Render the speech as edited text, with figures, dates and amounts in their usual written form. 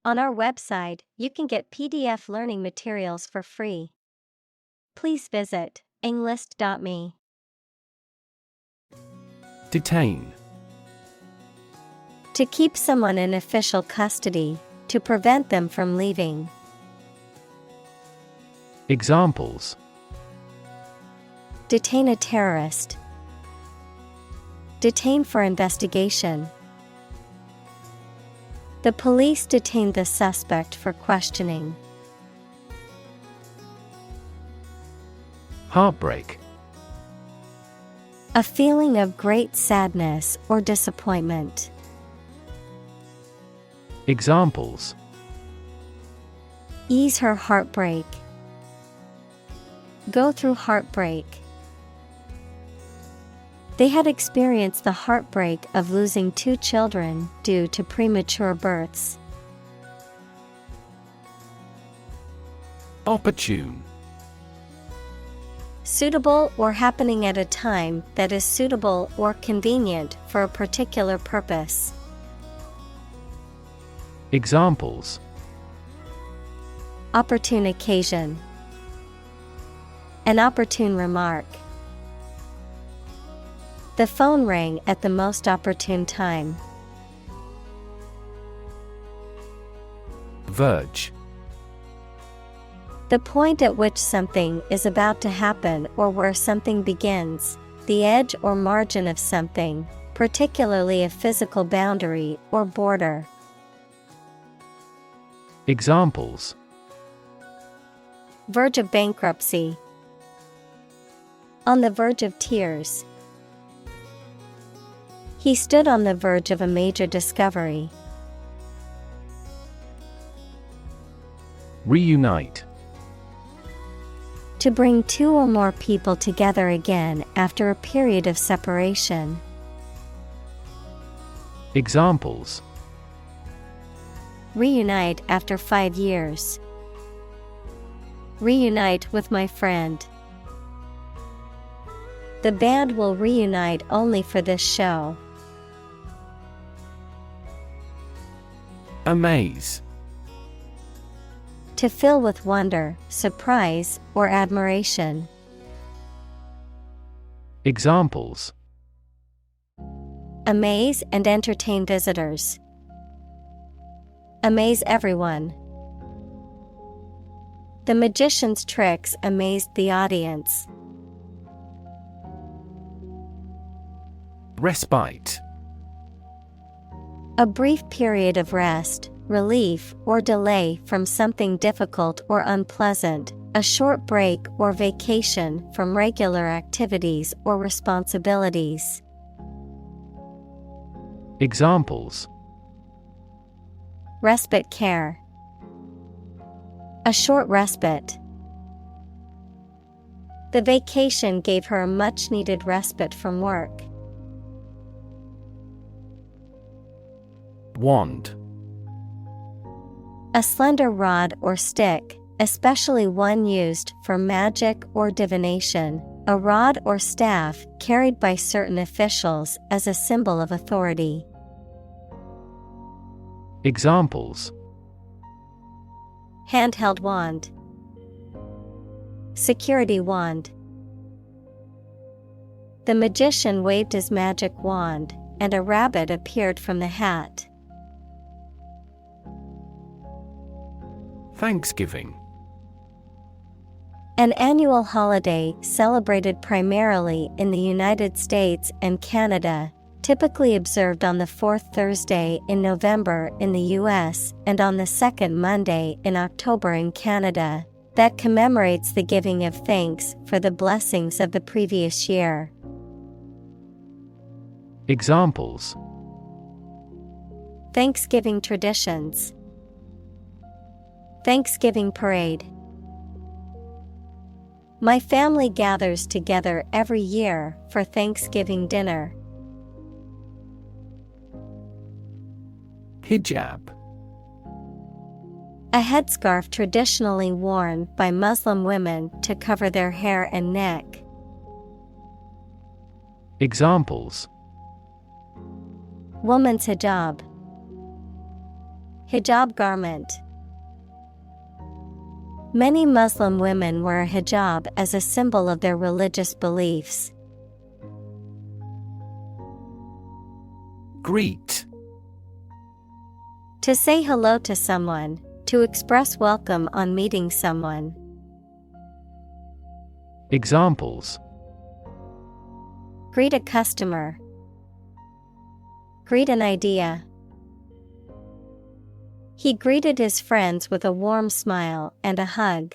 On our website, you can get PDF learning materials for free. Please visit englist.me. Detain. To keep someone in official custody, to prevent them from leaving. Examples: Detain a terrorist. Detain for investigation. The police detained the suspect for questioning. Heartbreak. A feeling of great sadness or disappointment. Examples: Ease her heartbreak. Go through heartbreak. They had experienced the heartbreak of losing 2 children due to premature births. Opportune. Suitable or happening at a time that is suitable or convenient for a particular purpose. Examples: Opportune occasion. An opportune remark. The phone rang at the most opportune time. Verge. The point at which something is about to happen or where something begins, the edge or margin of something, particularly a physical boundary or border. Examples: Verge of bankruptcy. On the verge of tears. He stood on the verge of a major discovery. Reunite. To bring 2 or more people together again after a period of separation. Examples: Reunite after 5 years. Reunite with my friend. The band will reunite only for this show. Amaze. To fill with wonder, surprise, or admiration. Examples: Amaze and entertain visitors. Amaze everyone. The magician's tricks amazed the audience. Respite. A brief period of rest, relief, or delay from something difficult or unpleasant, a short break or vacation from regular activities or responsibilities. Examples: Respite care. A short respite. The vacation gave her a much-needed respite from work. Wand. A slender rod or stick, especially one used for magic or divination, a rod or staff carried by certain officials as a symbol of authority. Examples: Handheld wand. Security wand. The magician waved his magic wand, and a rabbit appeared from the hat. Thanksgiving. An annual holiday celebrated primarily in the United States and Canada, typically observed on the 4th Thursday in November in the U.S. and on the 2nd Monday in October in Canada, that commemorates the giving of thanks for the blessings of the previous year. Examples: Thanksgiving traditions. Thanksgiving parade. My family gathers together every year for Thanksgiving dinner. Hijab. A headscarf traditionally worn by Muslim women to cover their hair and neck. Examples: Woman's hijab. Hijab garment. Many Muslim women wear a hijab as a symbol of their religious beliefs. Greet. To say hello to someone, to express welcome on meeting someone. Examples: Greet a customer. Greet an idea. He greeted his friends with a warm smile and a hug.